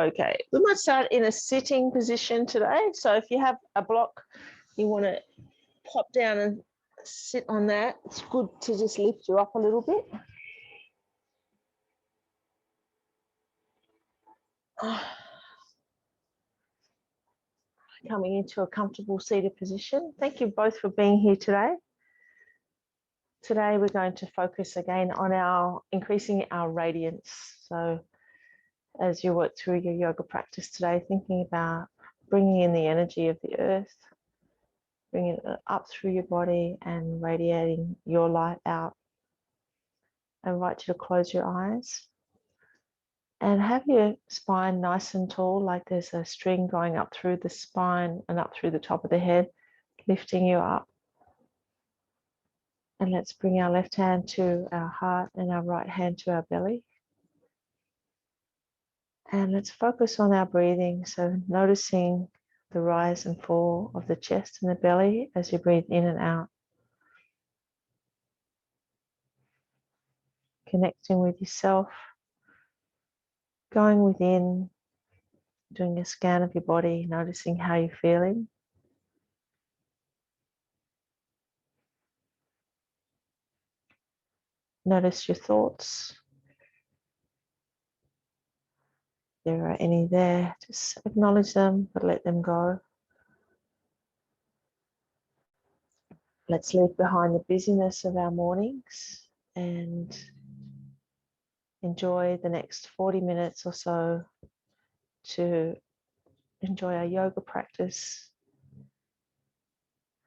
Okay, we might start in a sitting position today. So if you have a block, you want to pop down and sit on that. It's good to just lift you up a little bit. Coming into a comfortable seated position. Thank you both for being here today. Today we're going to focus again on increasing our radiance. So as you work through your yoga practice today, thinking about bringing in the energy of the earth, bringing it up through your body and radiating your light out. I invite you to close your eyes and have your spine nice and tall, like there's a string going up through the spine and up through the top of the head, lifting you up. And let's bring our left hand to our heart and our right hand to our belly. And let's focus on our breathing. So noticing the rise and fall of the chest and the belly as you breathe in and out. Connecting with yourself, going within, doing a scan of your body, noticing how you're feeling. Notice your thoughts. If there are any there, just acknowledge them, but let them go. Let's leave behind the busyness of our mornings and enjoy the next 40 minutes or so to enjoy our yoga practice,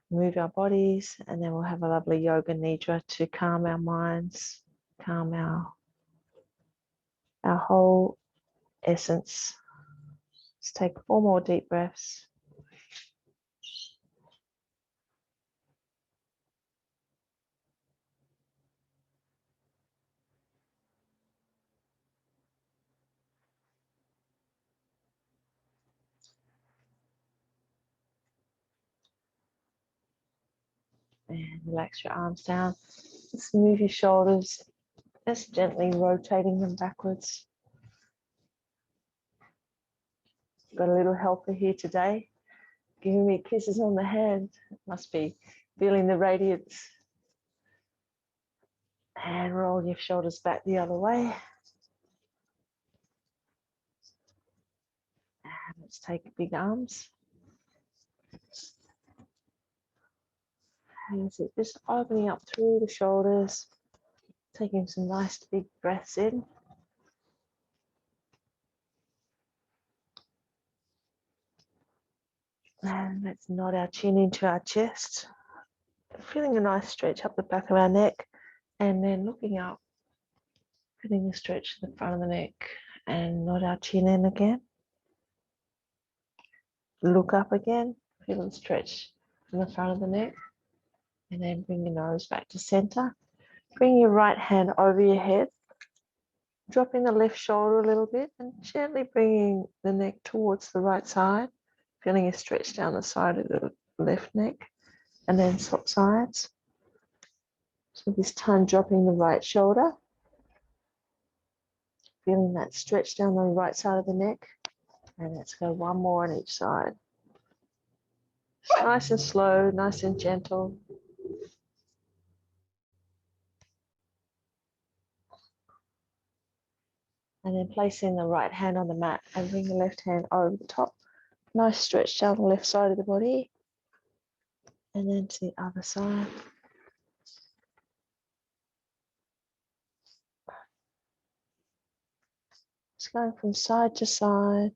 move our bodies, and then we'll have a lovely Yoga Nidra to calm our minds, calm our whole essence. Let's take 4 more deep breaths. And relax your arms down. Just move your shoulders, just gently rotating them backwards. Got a little helper here today, giving me kisses on the hand. Must be feeling the radiance. And roll your shoulders back the other way. And let's take big arms. And so just opening up through the shoulders, taking some nice big breaths in. And let's nod our chin into our chest. Feeling a nice stretch up the back of our neck. And then looking up, feeling the stretch to the front of the neck. And nod our chin in again. Look up again, feel the stretch from the front of the neck. And then bring your nose back to center. Bring your right hand over your head. Dropping the left shoulder a little bit and gently bringing the neck towards the right side. Feeling a stretch down the side of the left neck. And then swap sides. So this time dropping the right shoulder. Feeling that stretch down the right side of the neck. And let's go 1 more on each side. Nice and slow, nice and gentle. And then placing the right hand on the mat and bring the left hand over the top. Nice stretch down the left side of the body. And then to the other side. Just going from side to side.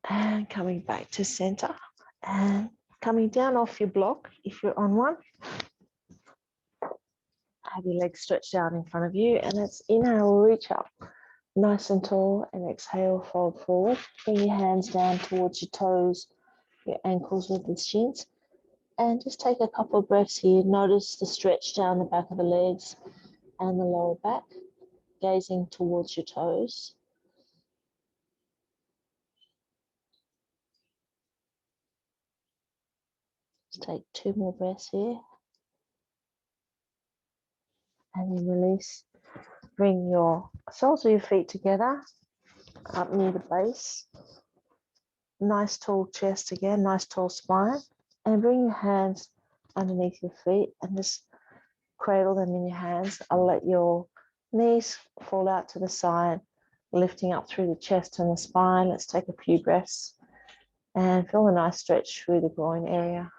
And coming back to center. And coming down off your block if you're on one. Have your legs stretched out in front of you. And let's inhale, reach up. Nice and tall. And exhale, fold forward. Bring your hands down towards your toes, your ankles with the shins. And just take a couple of breaths here. Notice the stretch down the back of the legs and the lower back, gazing towards your toes. Just take 2 more breaths here. And then release. Bring your soles of your feet together up near the base. Nice tall chest again, nice tall spine. And bring your hands underneath your feet and just cradle them in your hands. I'll let your knees fall out to the side, lifting up through the chest and the spine. Let's take a few breaths and feel a nice stretch through the groin area.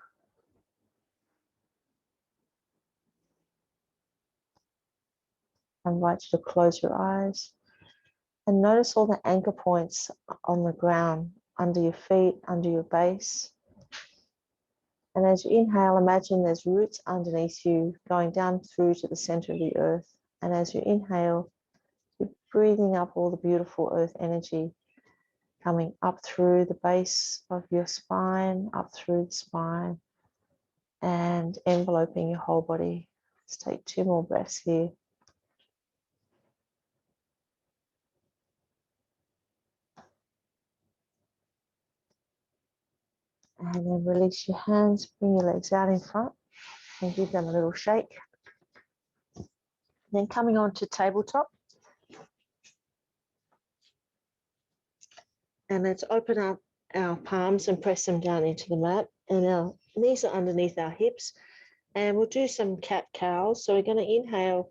I invite you to close your eyes and notice all the anchor points on the ground, under your feet, under your base. And as you inhale, imagine there's roots underneath you going down through to the center of the earth. And as you inhale, you're breathing up all the beautiful earth energy coming up through the base of your spine, up through the spine, and enveloping your whole body. Let's take 2 more breaths here. And then release your hands, bring your legs out in front and give them a little shake. Then coming on to tabletop. And let's open up our palms and press them down into the mat. And our knees are underneath our hips. And we'll do some cat-cows. So we're going to inhale,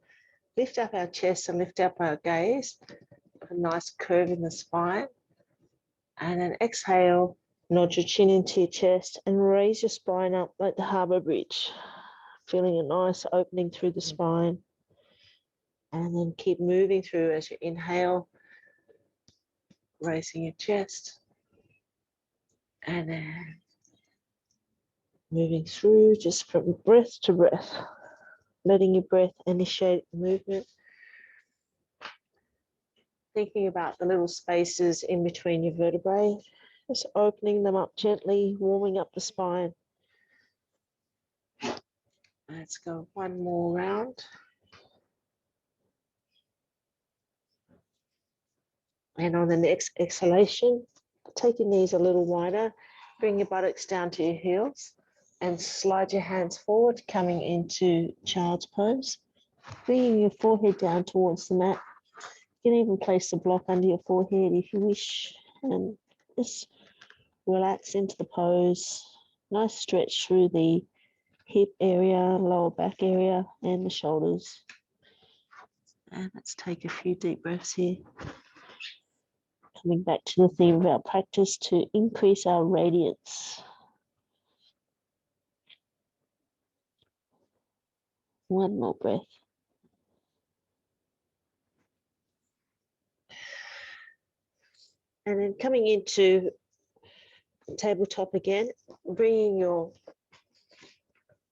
lift up our chest and lift up our gaze. A nice curve in the spine. And then exhale, nod your chin into your chest and raise your spine up like the harbour bridge. Feeling a nice opening through the spine. And then keep moving through as you inhale, raising your chest. And then moving through just from breath to breath, letting your breath initiate the movement. Thinking about the little spaces in between your vertebrae, just opening them up gently, warming up the spine. Let's go 1 more round. And on the next exhalation, take your knees a little wider, bring your buttocks down to your heels and slide your hands forward, coming into child's pose. Bringing your forehead down towards the mat. You can even place the block under your forehead if you wish, and just relax into the pose. Nice stretch through the hip area, lower back area, and the shoulders. And let's take a few deep breaths here. Coming back to the theme of our practice to increase our radiance. 1 more breath. And then coming into tabletop again, bringing your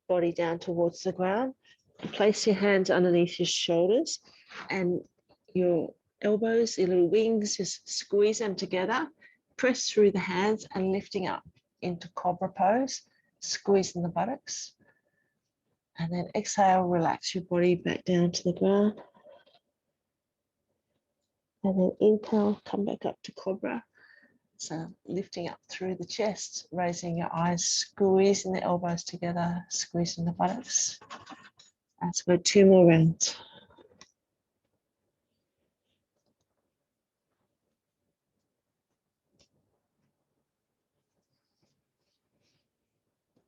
body down towards the ground. Place your hands underneath your shoulders and your elbows, your little wings, just squeeze them together. Press through the hands and lifting up into cobra pose, squeezing the buttocks. And then exhale, relax your body back down to the ground. And then inhale, come back up to cobra. So lifting up through the chest, raising your eyes, squeezing the elbows together, squeezing the buttocks. Let's go 2 more rounds.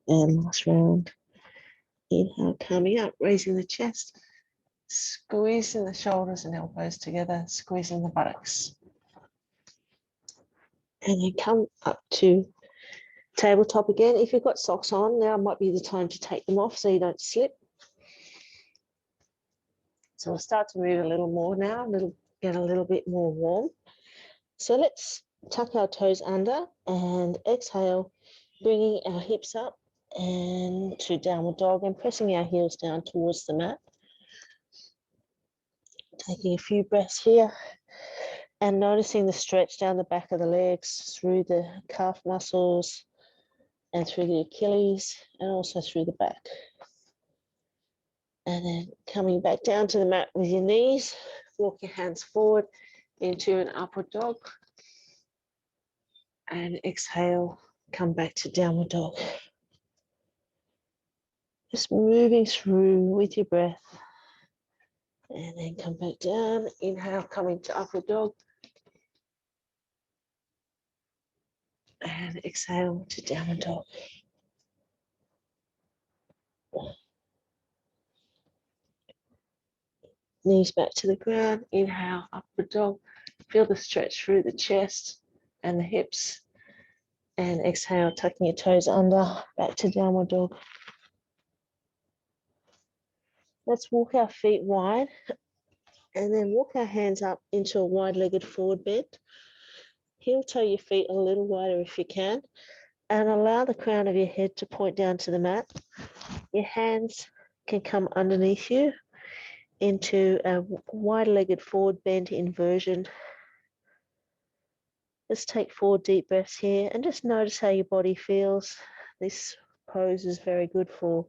And last round. Inhale, coming up, raising the chest, squeezing the shoulders and elbows together, squeezing the buttocks. And then come up to tabletop again. If you've got socks on, now might be the time to take them off so you don't slip. So we'll start to move a little more now, get a little bit more warm. So let's tuck our toes under and exhale, bringing our hips up and to downward dog and pressing our heels down towards the mat. Taking a few breaths here and noticing the stretch down the back of the legs, through the calf muscles and through the Achilles and also through the back. And then coming back down to the mat with your knees, walk your hands forward into an upward dog. And exhale, come back to downward dog. Just moving through with your breath And then come back down. Inhale, coming to upward dog. And exhale to downward dog. Knees back to the ground. Inhale, upward dog. Feel the stretch through the chest and the hips. And exhale, tucking your toes under, back to downward dog. Let's walk our feet wide and then walk our hands up into a wide-legged forward bend. Heel toe your feet a little wider if you can, and allow the crown of your head to point down to the mat. Your hands can come underneath you into a wide-legged forward bend inversion. Let's take 4 deep breaths here and just notice how your body feels. This pose is very good for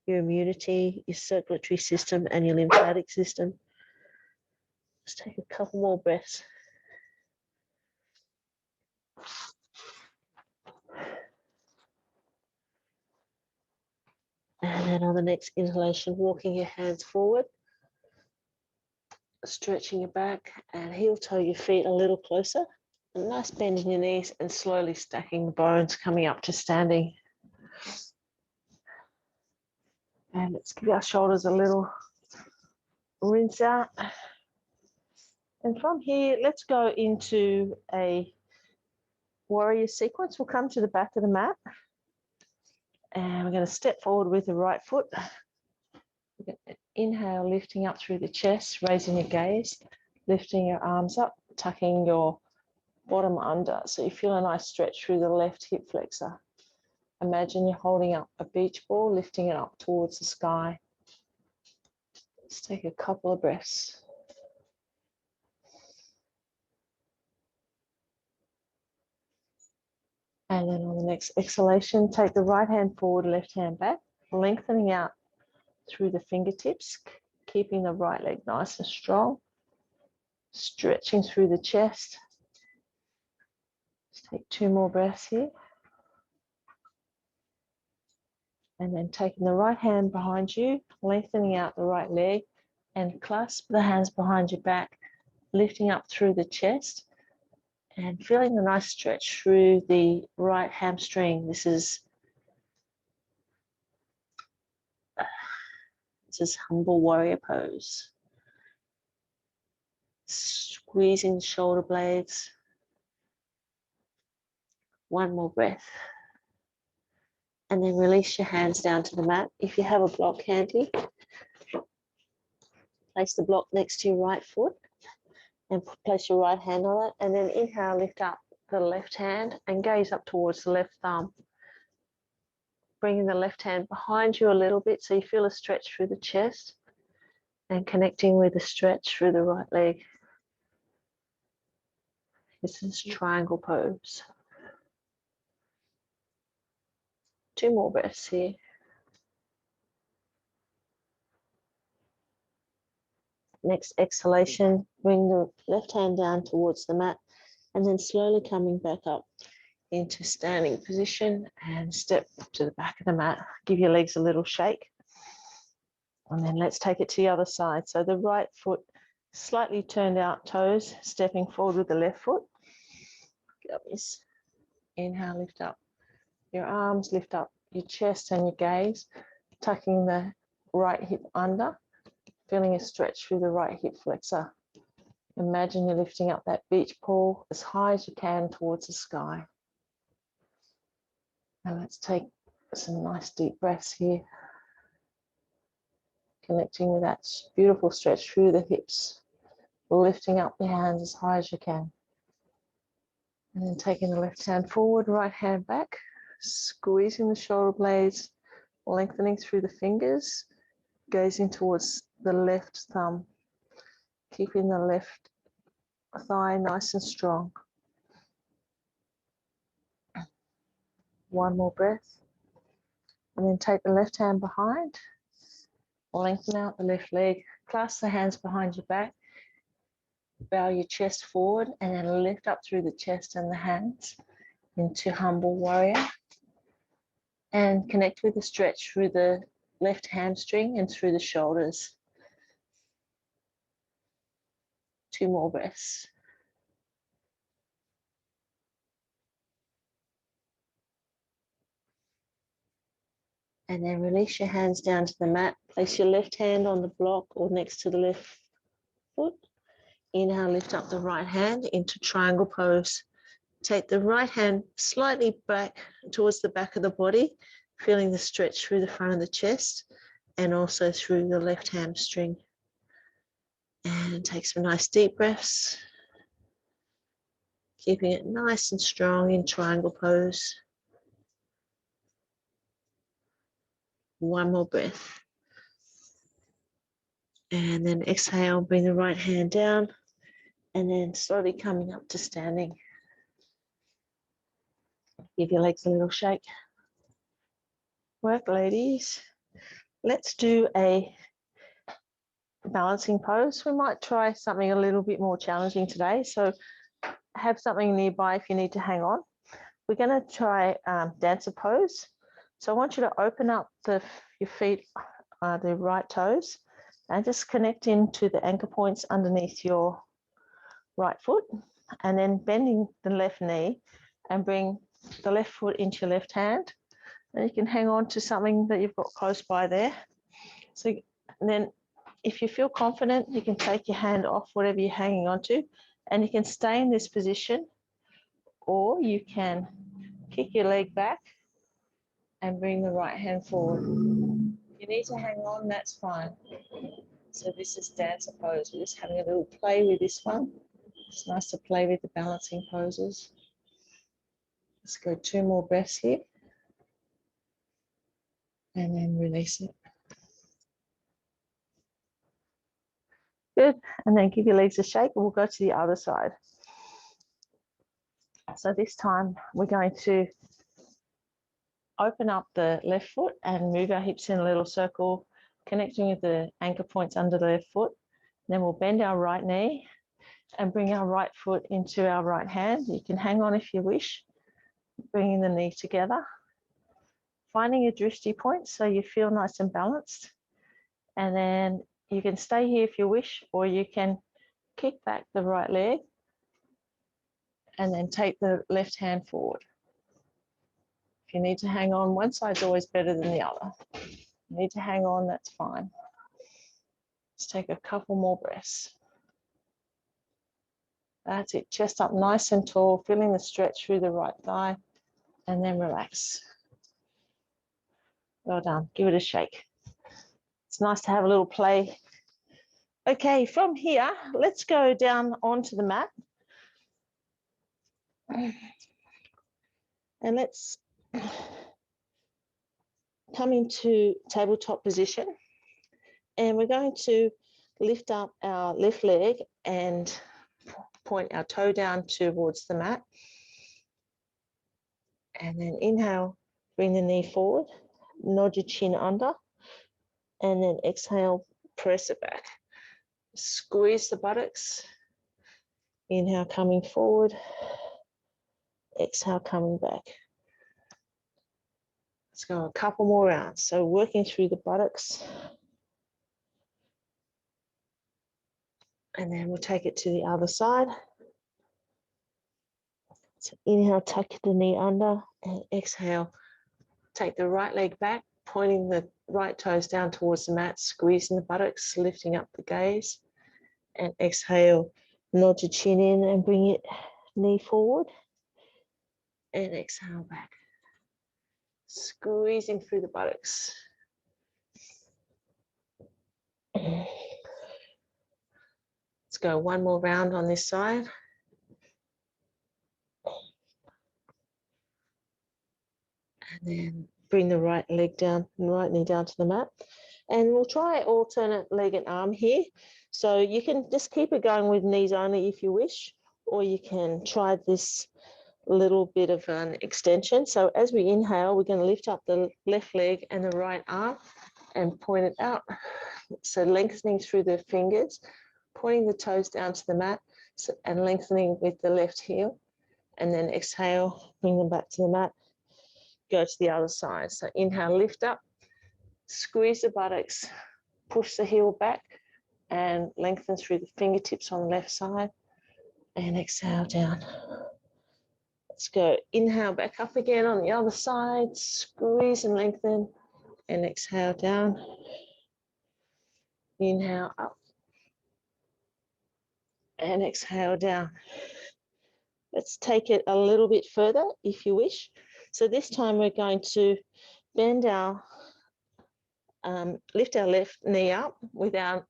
your immunity, your circulatory system, and your lymphatic system. Let's take a couple more breaths. And then on the next inhalation, walking your hands forward, stretching your back, and heel toe your feet a little closer. A nice bend in your knees and slowly stacking the bones, coming up to standing. And let's give our shoulders a little rinse out. And from here, let's go into a warrior sequence. We'll come to the back of the mat. And we're going to step forward with the right foot. We're going to inhale, lifting up through the chest, raising your gaze, lifting your arms up, tucking your bottom under. So you feel a nice stretch through the left hip flexor. Imagine you're holding up a beach ball, lifting it up towards the sky. Let's take a couple of breaths. And then on the next exhalation, take the right hand forward, left hand back, lengthening out through the fingertips, keeping the right leg nice and strong, stretching through the chest. Let's take 2 more breaths here. And then taking the right hand behind you, lengthening out the right leg, and clasp the hands behind your back, lifting up through the chest and feeling the nice stretch through the right hamstring. This is humble warrior pose. Squeezing the shoulder blades. 1 more breath. And then release your hands down to the mat. If you have a block handy, place the block next to your right foot and place your right hand on it. And then inhale, lift up the left hand and gaze up towards the left thumb. Bringing the left hand behind you a little bit so you feel a stretch through the chest and connecting with the stretch through the right leg. This is triangle pose. 2 more breaths here. Next exhalation, bring the left hand down towards the mat and then slowly coming back up into standing position and step to the back of the mat. Give your legs a little shake. And then let's take it to the other side. So the right foot slightly turned out toes, stepping forward with the left foot. Inhale, lift up your arms, lift up your chest and your gaze, tucking the right hip under, feeling a stretch through the right hip flexor. Imagine you're lifting up that beach ball as high as you can towards the sky. And let's take some nice deep breaths here. Connecting with that beautiful stretch through the hips, lifting up the hands as high as you can. And then taking the left hand forward, right hand back, squeezing the shoulder blades, lengthening through the fingers, gazing towards the left thumb, keeping the left thigh nice and strong. 1 more breath. And then take the left hand behind, lengthen out the left leg, clasp the hands behind your back, bow your chest forward, and then lift up through the chest and the hands into humble warrior. And connect with the stretch through the left hamstring and through the shoulders. 2 more breaths. And then release your hands down to the mat. Place your left hand on the block or next to the left foot. Inhale, lift up the right hand into triangle pose. Take the right hand slightly back towards the back of the body, feeling the stretch through the front of the chest and also through the left hamstring. And take some nice deep breaths, keeping it nice and strong in triangle pose. One more breath. And then exhale, bring the right hand down and then slowly coming up to standing. Give your legs a little shake. Work, ladies. Let's do a balancing pose. We might try something a little bit more challenging today. So have something nearby if you need to hang on. We're going to try dancer pose. So I want you to open up your feet, the right toes, and just connect into the anchor points underneath your right foot, and then bending the left knee and bring the left foot into your left hand. And you can hang on to something that you've got close by there. So then if you feel confident, you can take your hand off whatever you're hanging on to, and you can stay in this position, or you can kick your leg back and bring the right hand forward. If you need to hang on, that's fine. So this is dancer pose. We're just having a little play with this one. It's nice to play with the balancing poses. Let's go 2 more breaths here. And then release it. Good. And then give your legs a shake. We'll go to the other side. So this time we're going to open up the left foot and move our hips in a little circle, connecting with the anchor points under the left foot. Then we'll bend our right knee and bring our right foot into our right hand. You can hang on if you wish, bringing the knee together, finding a drishti point so you feel nice and balanced. And then you can stay here if you wish, or you can kick back the right leg and then take the left hand forward. If you need to hang on, one side's always better than the other. If you need to hang on, that's fine. Let's take a couple more breaths. That's it, chest up nice and tall, feeling the stretch through the right thigh, and then relax. Well done, give it a shake. It's nice to have a little play. Okay, from here, let's go down onto the mat. And let's come into tabletop position. And we're going to lift up our left leg and point our toe down towards the mat. And then inhale, bring the knee forward, nod your chin under, and then exhale, press it back. Squeeze the buttocks. Inhale, coming forward. Exhale, coming back. Let's go a couple more rounds. So working through the buttocks. And then we'll take it to the other side. So inhale, tuck the knee under, and exhale, take the right leg back, pointing the right toes down towards the mat, squeezing the buttocks, lifting up the gaze. And exhale, nod your chin in and bring it knee forward. And exhale back. Squeezing through the buttocks. Let's go one more round on this side. And then bring the right leg down, right knee down to the mat. And we'll try alternate leg and arm here. So you can just keep it going with knees only if you wish, or you can try this little bit of an extension. So as we inhale, we're going to lift up the left leg and the right arm and point it out. So lengthening through the fingers, pointing the toes down to the mat, and lengthening with the left heel. And then exhale, bring them back to the mat. Go to the other side. So inhale, lift up, squeeze the buttocks, push the heel back, and lengthen through the fingertips on the left side and exhale down. Let's go. Inhale back up again on the other side. Squeeze and lengthen and exhale down. Inhale up and exhale down. Let's take it a little bit further if you wish. So this time we're going to bend our, lift our left knee up with our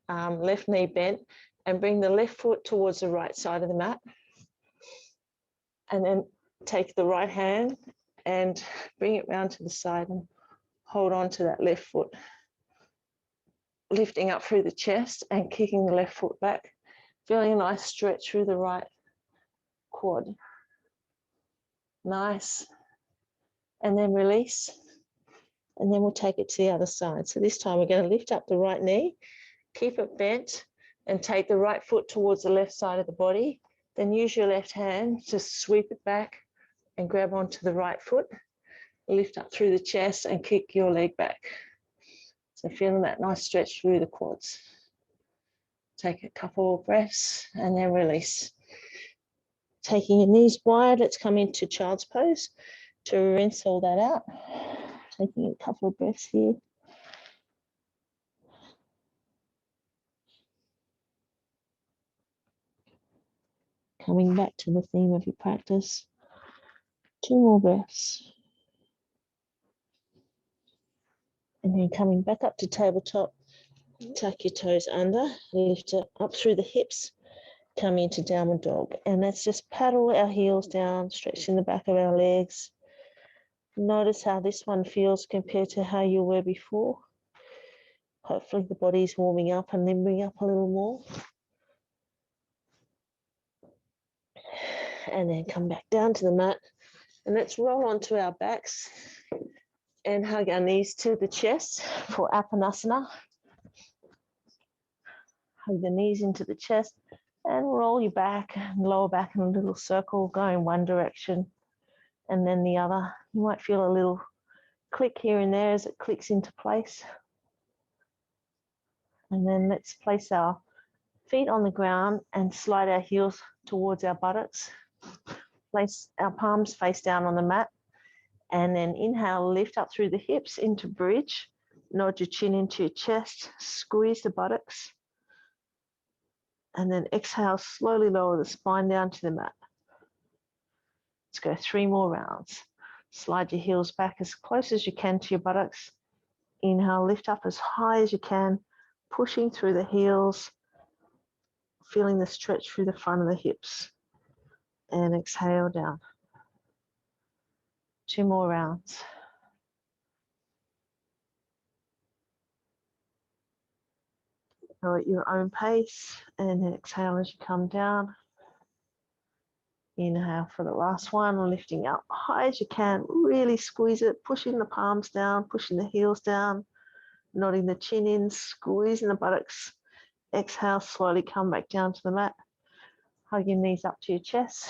left knee bent and bring the left foot towards the right side of the mat. And then take the right hand and bring it round to the side and hold on to that left foot. Lifting up through the chest and kicking the left foot back. Feeling a nice stretch through the right quad. Nice. And then release. And then we'll take it to the other side. So this time we're going to lift up the right knee, keep it bent, and take the right foot towards the left side of the body. Then use your left hand to sweep it back and grab onto the right foot. Lift up through the chest and kick your leg back. So feeling that nice stretch through the quads. Take a couple of breaths and then release. Taking your knees wide, let's come into child's pose to rinse all that out. Taking a couple of breaths here. Coming back to the theme of your practice. 2 more breaths. And then coming back up to tabletop, tuck your toes under, lift it up through the hips, come into downward dog. And let's just paddle our heels down, stretching the back of our legs. Notice how this one feels compared to how you were before. Hopefully the body's warming up and limbering up a little more. And then come back down to the mat. And let's roll onto our backs and hug our knees to the chest for Apanasana. Hug the knees into the chest and roll your back and lower back in a little circle, going one direction and then the other. You might feel a little click here and there as it clicks into place. And then let's place our feet on the ground and slide our heels towards our buttocks. Place our palms face down on the mat. And then inhale, lift up through the hips into bridge. Nod your chin into your chest. Squeeze the buttocks. And then exhale, slowly lower the spine down to the mat. Let's go 3 more rounds. Slide your heels back as close as you can to your buttocks. Inhale, lift up as high as you can, pushing through the heels, feeling the stretch through the front of the hips. And exhale down. 2 more rounds. Go at your own pace and then exhale as you come down. Inhale for the last one, lifting up high as you can. Really squeeze it, pushing the palms down, pushing the heels down, nodding the chin in, squeezing the buttocks. Exhale, slowly come back down to the mat. Hug your knees up to your chest.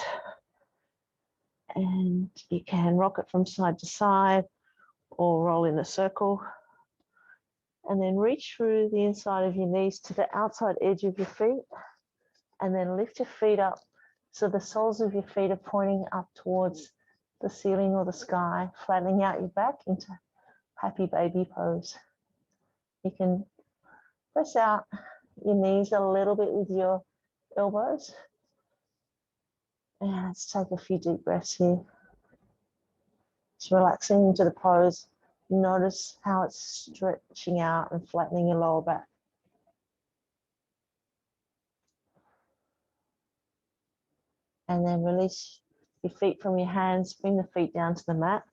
And you can rock it from side to side or roll in a circle. And then reach through the inside of your knees to the outside edge of your feet. And then lift your feet up so the soles of your feet are pointing up towards the ceiling or the sky, flattening out your back into happy baby pose. You can press out your knees a little bit with your elbows. And let's take a few deep breaths here. Just relaxing into the pose. Notice how it's stretching out and flattening your lower back. And then release your feet from your hands, bring the feet down to the mat,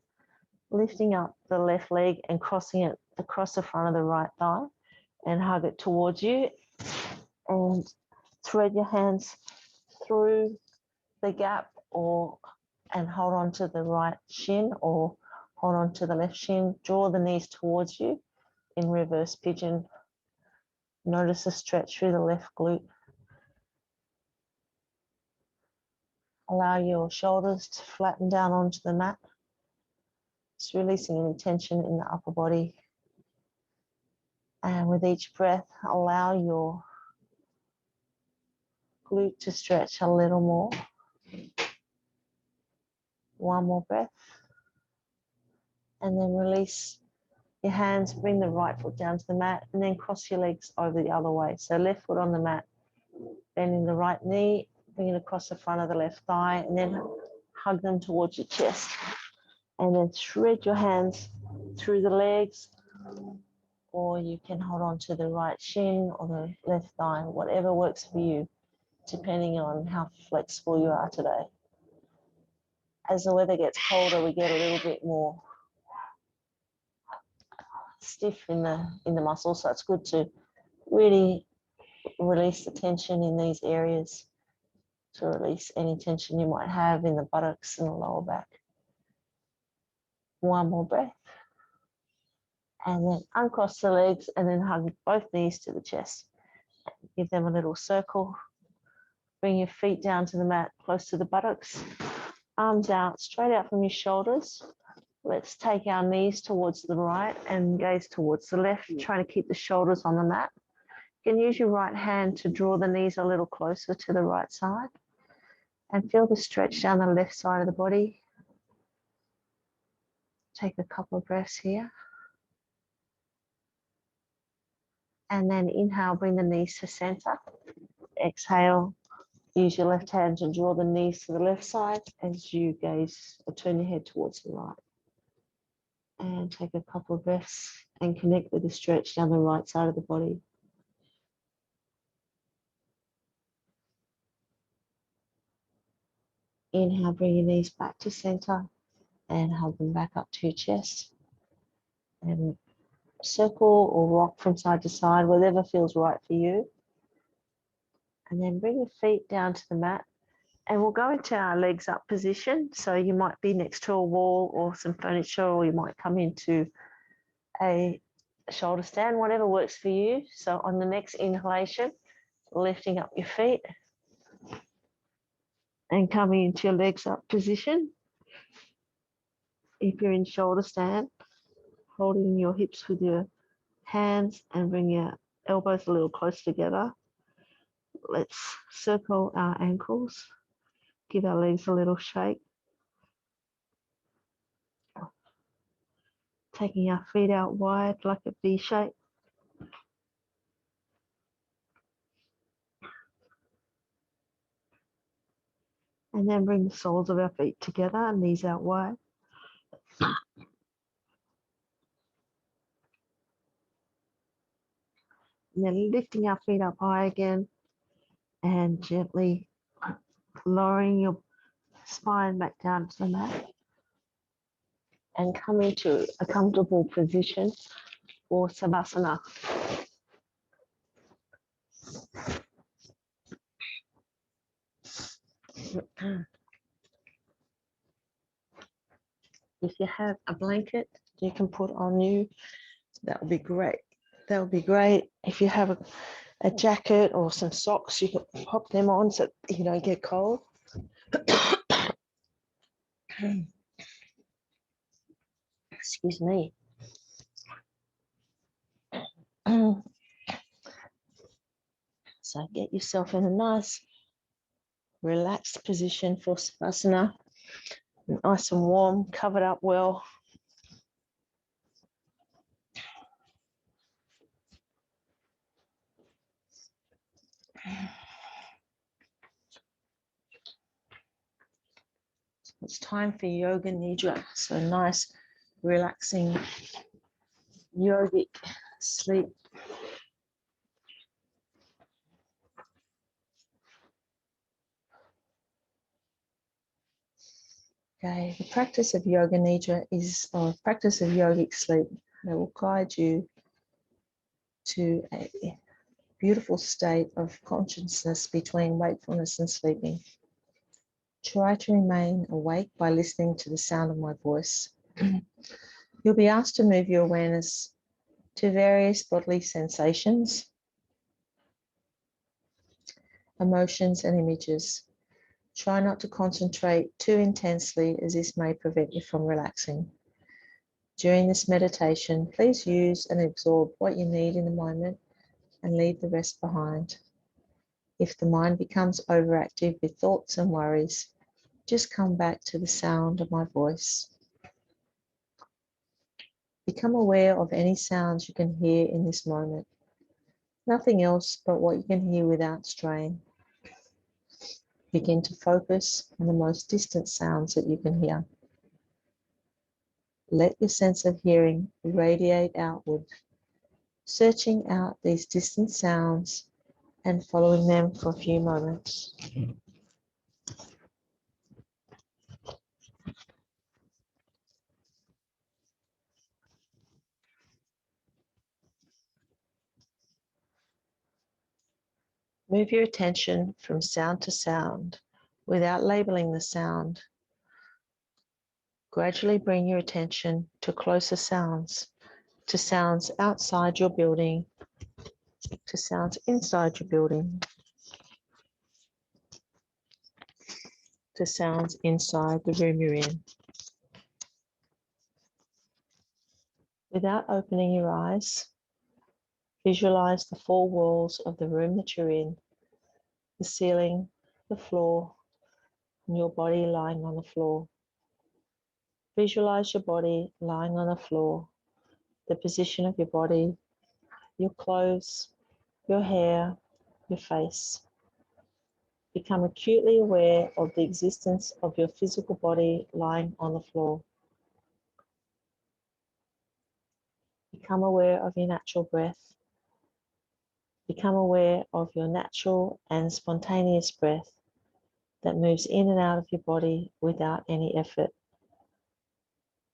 lifting up the left leg and crossing it across the front of the right thigh and hug it towards you. And thread your hands through the gap and hold on to the right shin or hold on to the left shin. Draw the knees towards you in reverse pigeon. Notice the stretch through the left glute. Allow your shoulders to flatten down onto the mat. Just releasing any tension in the upper body. And with each breath, allow your glute to stretch a little more. One more breath. And then release your hands, bring the right foot down to the mat, and then cross your legs over the other way. So left foot on the mat, bending the right knee, bring it across the front of the left thigh, and then hug them towards your chest. And then thread your hands through the legs, or you can hold on to the right shin or the left thigh, whatever works for you, depending on how flexible you are today. As the weather gets colder, we get a little bit more stiff in the muscles, so it's good to really release the tension in these areas, to release any tension you might have in the buttocks and the lower back. One more breath. And then uncross the legs and then hug both knees to the chest. Give them a little circle. Bring your feet down to the mat, close to the buttocks. Arms out, straight out from your shoulders. Let's take our knees towards the right and gaze towards the left, trying to keep the shoulders on the mat. You can use your right hand to draw the knees a little closer to the right side and feel the stretch down the left side of the body. Take a couple of breaths here. And then inhale, bring the knees to center. Exhale, use your left hand to draw the knees to the left side as you gaze or turn your head towards the right. And take a couple of breaths and connect with the stretch down the right side of the body. Inhale, bring your knees back to center and hug them back up to your chest. And circle or rock from side to side, whatever feels right for you. And then bring your feet down to the mat. And we'll go into our legs up position. So you might be next to a wall or some furniture, or you might come into a shoulder stand, whatever works for you. So on the next inhalation, lifting up your feet and coming into your legs up position. If you're in shoulder stand, holding your hips with your hands and bring your elbows a little close together. Let's circle our ankles. Give our legs a little shake. Taking our feet out wide like a V shape. And then bring the soles of our feet together, knees out wide. And then lifting our feet up high again and gently lowering your spine back down to the mat. And come into a comfortable position for Savasana. If you have a blanket you can put on you, that would be great. That would be great. If you have a jacket or some socks, you can pop them on so you don't get cold. Excuse me. So get yourself in a nice relaxed position for Savasana. Nice and warm, covered up well. It's time for Yoga Nidra. So nice, relaxing, yogic sleep. Okay, the practice of Yoga Nidra is a practice of yogic sleep that will guide you to a beautiful state of consciousness between wakefulness and sleeping. Try to remain awake by listening to the sound of my voice. You'll be asked to move your awareness to various bodily sensations, emotions, and images. Try not to concentrate too intensely, as this may prevent you from relaxing. During this meditation, please use and absorb what you need in the moment and leave the rest behind. If the mind becomes overactive with thoughts and worries, just come back to the sound of my voice. Become aware of any sounds you can hear in this moment. Nothing else but what you can hear without strain. Begin to focus on the most distant sounds that you can hear. Let your sense of hearing radiate outward, searching out these distant sounds and following them for a few moments. Move your attention from sound to sound without labeling the sound. Gradually bring your attention to closer sounds, to sounds outside your building, to sounds inside your building, to sounds inside the room you're in. Without opening your eyes, visualize the four walls of the room that you're in, the ceiling, the floor, and your body lying on the floor. Visualize your body lying on the floor, the position of your body, your clothes, your hair, your face. Become acutely aware of the existence of your physical body lying on the floor. Become aware of your natural breath. Become aware of your natural and spontaneous breath that moves in and out of your body without any effort.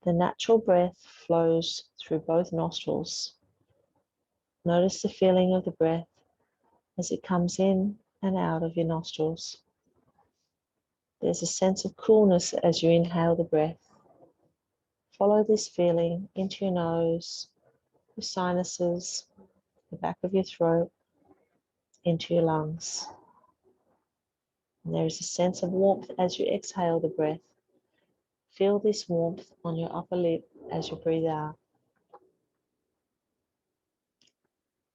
The natural breath flows through both nostrils. Notice the feeling of the breath as it comes in and out of your nostrils. There's a sense of coolness as you inhale the breath. Follow this feeling into your nose, your sinuses, the back of your throat, into your lungs. And there is a sense of warmth as you exhale the breath. Feel this warmth on your upper lip as you breathe out.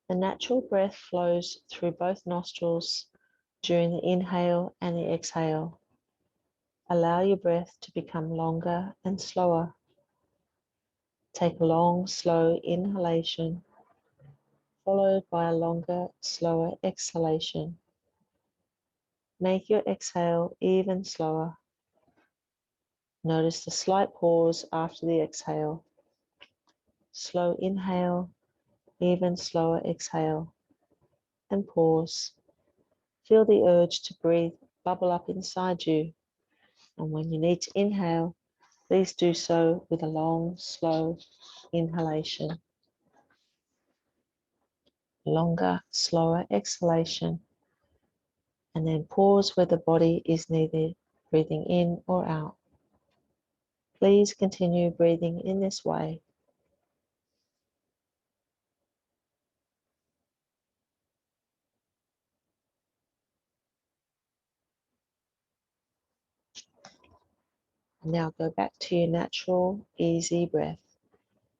The natural breath flows through both nostrils during the inhale and the exhale. Allow your breath to become longer and slower. Take a long, slow inhalation, followed by a longer, slower exhalation. Make your exhale even slower. Notice the slight pause after the exhale. Slow inhale, even slower exhale, and pause. Feel the urge to breathe bubble up inside you, and when you need to inhale, please do so with a long, slow inhalation. Longer, slower exhalation, and then pause where the body is neither breathing in or out. Please continue breathing in this way. And now go back to your natural, easy breath,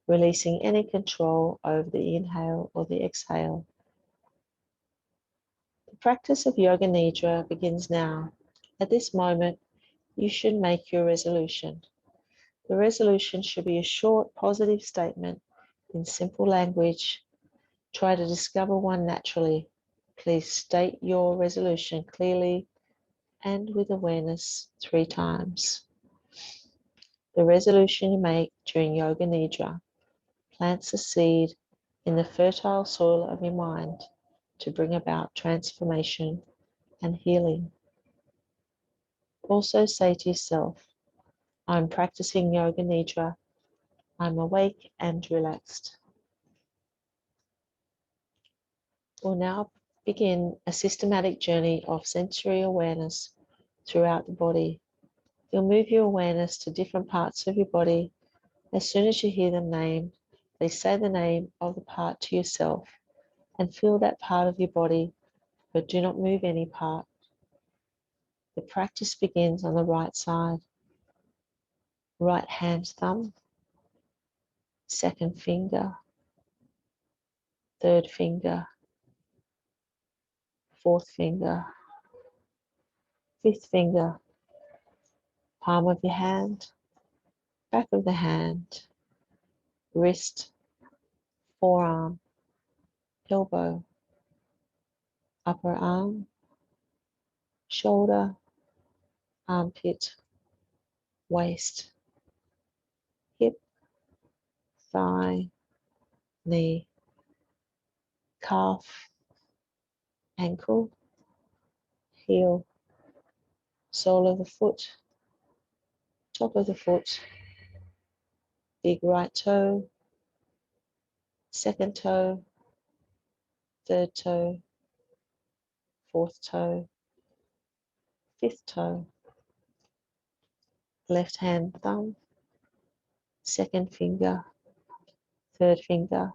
releasing any control over the inhale or the exhale. The practice of Yoga Nidra begins now. At this moment, you should make your resolution. The resolution should be a short, positive statement in simple language. Try to discover one naturally. Please state your resolution clearly and with awareness 3 times. The resolution you make during Yoga Nidra plants a seed in the fertile soil of your mind to bring about transformation and healing. Also say to yourself, I'm practicing Yoga Nidra. I'm awake and relaxed. We'll now begin a systematic journey of sensory awareness throughout the body. You'll move your awareness to different parts of your body. As soon as you hear them named, please say the name of the part to yourself and feel that part of your body, but do not move any part. The practice begins on the right side. Right hand thumb, second finger, third finger, fourth finger, fifth finger, palm of your hand, back of the hand, wrist, forearm, elbow, upper arm, shoulder, armpit, waist, hip, thigh, knee, calf, ankle, heel, sole of the foot, top of the foot, big right toe, second toe, third toe, fourth toe, fifth toe, left hand thumb, second finger, third finger,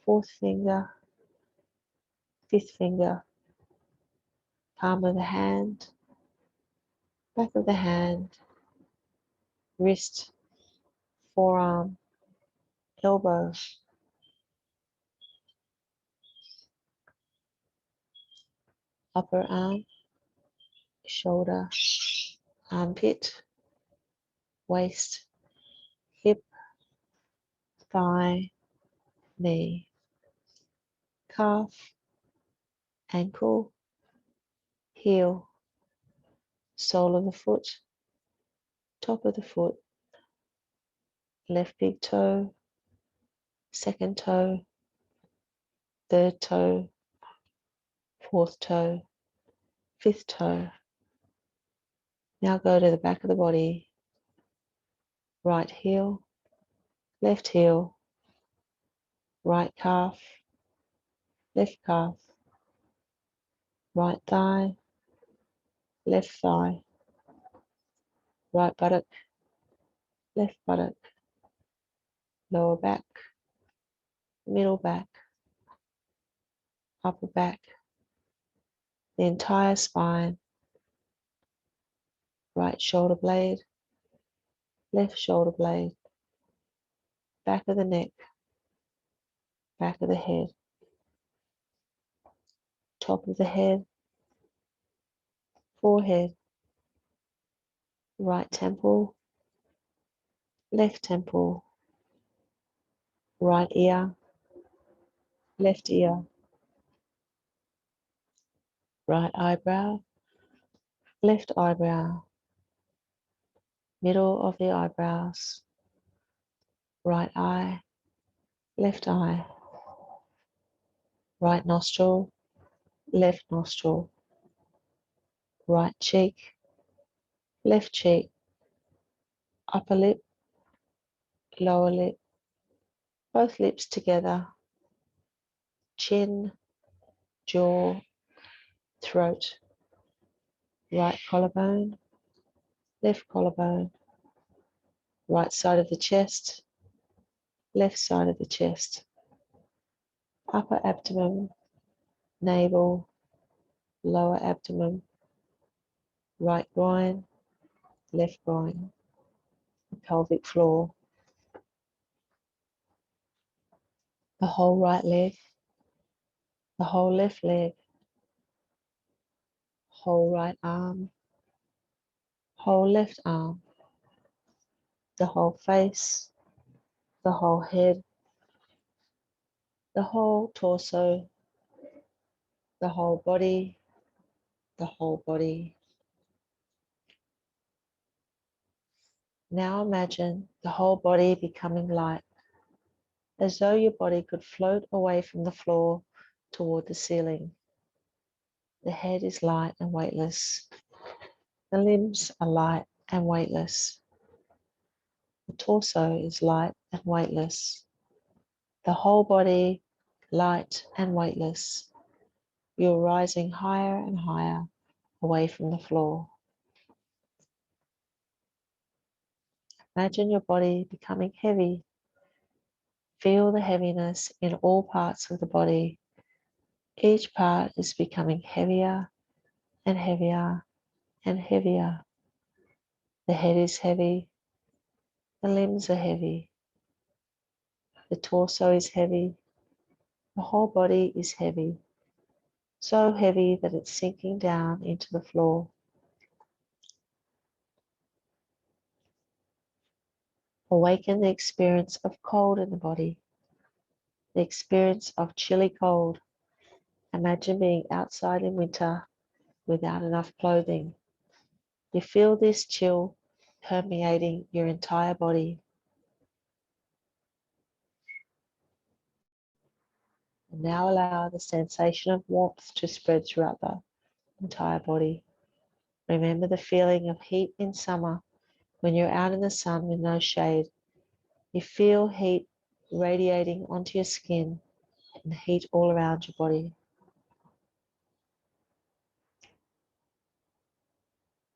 fourth finger, fifth finger, palm of the hand, back of the hand, wrist, forearm, elbow, upper arm, shoulder, armpit, waist, hip, thigh, knee, calf, ankle, heel, sole of the foot, top of the foot, left big toe, second toe, third toe, fourth toe, fifth toe. Now go to the back of the body, right heel, left heel, right calf, left calf, right thigh, left thigh, right buttock, left buttock, lower back, middle back, upper back, the entire spine, right shoulder blade, left shoulder blade, back of the neck, back of the head, top of the head, forehead, right temple, left temple, right ear, left ear, right eyebrow, left eyebrow, middle of the eyebrows, right eye, left eye, right nostril, left nostril, right cheek, left cheek, upper lip, lower lip, both lips together, chin, jaw, throat, right collarbone, left collarbone, right side of the chest, left side of the chest, upper abdomen, navel, lower abdomen, right groin, left groin, pelvic floor, the whole right leg, the whole left leg, whole right arm, whole left arm, the whole face, the whole head, the whole torso, the whole body, the whole body. Now imagine the whole body becoming light, as though your body could float away from the floor toward the ceiling. The head is light and weightless. The limbs are light and weightless. The torso is light and weightless. The whole body light and weightless. You're rising higher and higher away from the floor. Imagine your body becoming heavy. Feel the heaviness in all parts of the body. Each part is becoming heavier and heavier and heavier. The head is heavy. The limbs are heavy. The torso is heavy. The whole body is heavy. So heavy that it's sinking down into the floor. Awaken the experience of cold in the body. The experience of chilly cold. Imagine being outside in winter without enough clothing. You feel this chill permeating your entire body. And now allow the sensation of warmth to spread throughout the entire body. Remember the feeling of heat in summer when you're out in the sun with no shade. You feel heat radiating onto your skin and heat all around your body.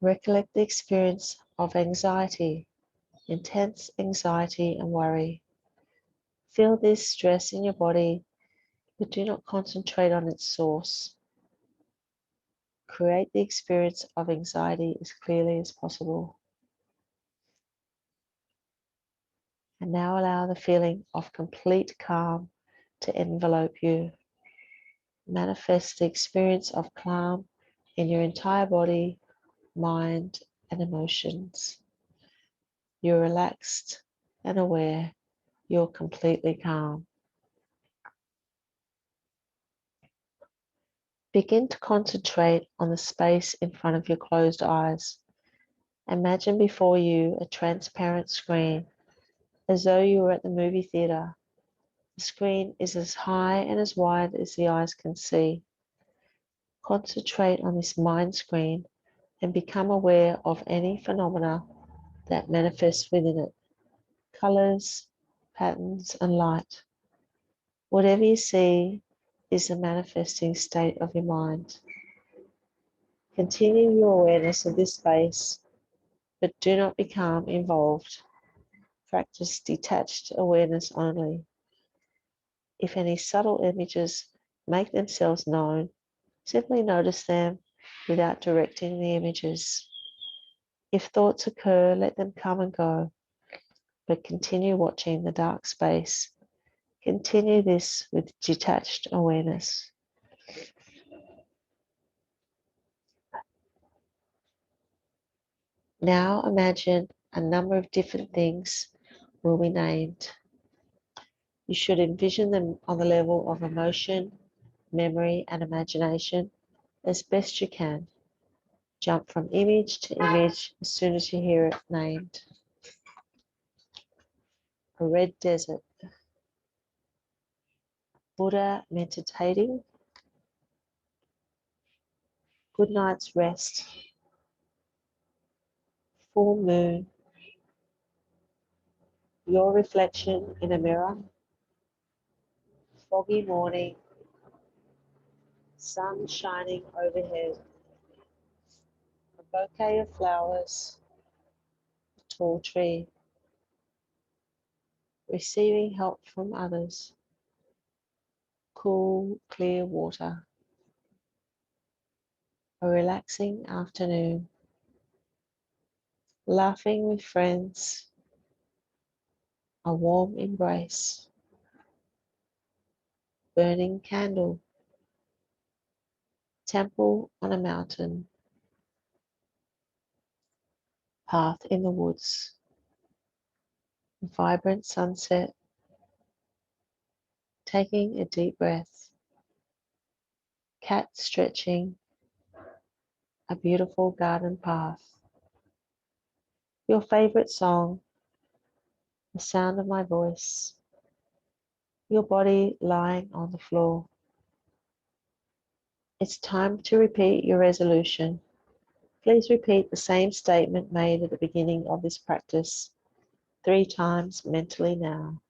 Recollect the experience of anxiety, intense anxiety and worry. Feel this stress in your body, but do not concentrate on its source. Create the experience of anxiety as clearly as possible. And now allow the feeling of complete calm to envelope you. Manifest the experience of calm in your entire body, mind, and emotions. You're relaxed and aware. You're completely calm. Begin to concentrate on the space in front of your closed eyes. Imagine before you a transparent screen, as though you were at the movie theatre. The screen is as high and as wide as the eyes can see. Concentrate on this mind screen and become aware of any phenomena that manifests within it. Colors, patterns, and light. Whatever you see is the manifesting state of your mind. Continue your awareness of this space, but do not become involved. Practice detached awareness only. If any subtle images make themselves known, simply notice them without directing the images. If thoughts occur, let them come and go, but continue watching the dark space. Continue this with detached awareness. Now imagine a number of different things will be named. You should envision them on the level of emotion, memory, and imagination as best you can. Jump from image to image as soon as you hear it named. A red desert. Buddha meditating. Good night's rest. Full moon. Your reflection in a mirror. Foggy morning. Sun shining overhead. A bouquet of flowers. A tall tree. Receiving help from others. Cool, clear water. A relaxing afternoon. Laughing with friends. A warm embrace. Burning candle. Temple on a mountain. Path in the woods. Vibrant sunset. Taking a deep breath. Cat stretching. A beautiful garden path. Your favorite song. The sound of my voice. Your body lying on the floor. It's time to repeat your resolution. Please repeat the same statement made at the beginning of this practice 3 times mentally now.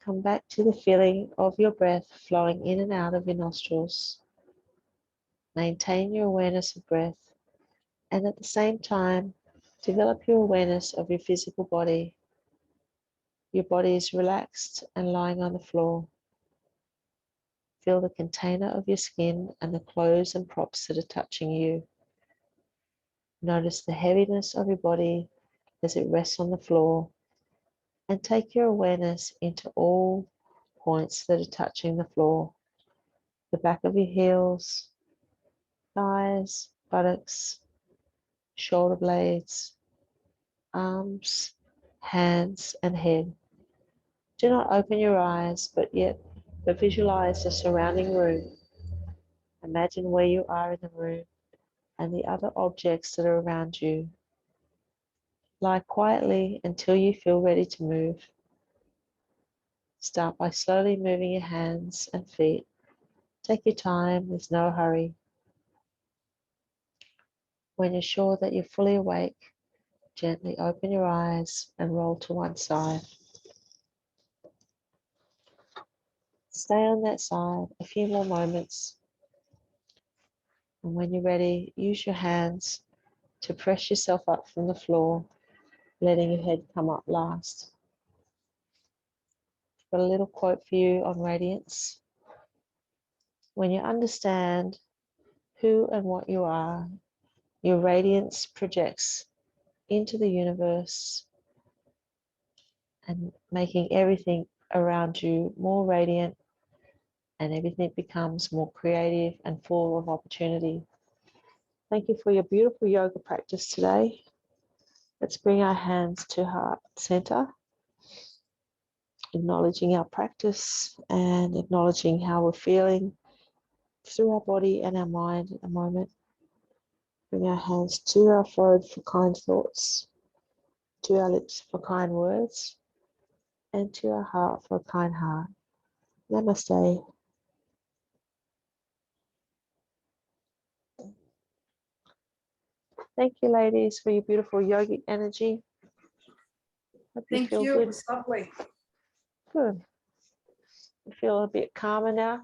Come back to the feeling of your breath flowing in and out of your nostrils. Maintain your awareness of breath, and at the same time, develop your awareness of your physical body. Your body is relaxed and lying on the floor. Feel the container of your skin and the clothes and props that are touching you. Notice the heaviness of your body as it rests on the floor, and take your awareness into all points that are touching the floor. The back of your heels, thighs, buttocks, shoulder blades, arms, hands, and head. Do not open your eyes, but visualize the surrounding room. Imagine where you are in the room and the other objects that are around you. Lie quietly until you feel ready to move. Start by slowly moving your hands and feet. Take your time, there's no hurry. When you're sure that you're fully awake, gently open your eyes and roll to one side. Stay on that side a few more moments. And when you're ready, use your hands to press yourself up from the floor, letting your head come up last. I've got a little quote for you on radiance. When you understand who and what you are, your radiance projects into the universe and making everything around you more radiant, and everything becomes more creative and full of opportunity. Thank you for your beautiful yoga practice today. Let's bring our hands to heart center, acknowledging our practice and acknowledging how we're feeling through our body and our mind at the moment. Bring our hands to our forehead for kind thoughts, to our lips for kind words, and to our heart for a kind heart. Namaste. Thank you, ladies, for your beautiful yogic energy. Hope Thank feel you. good. It was lovely. Good. You feel a bit calmer now?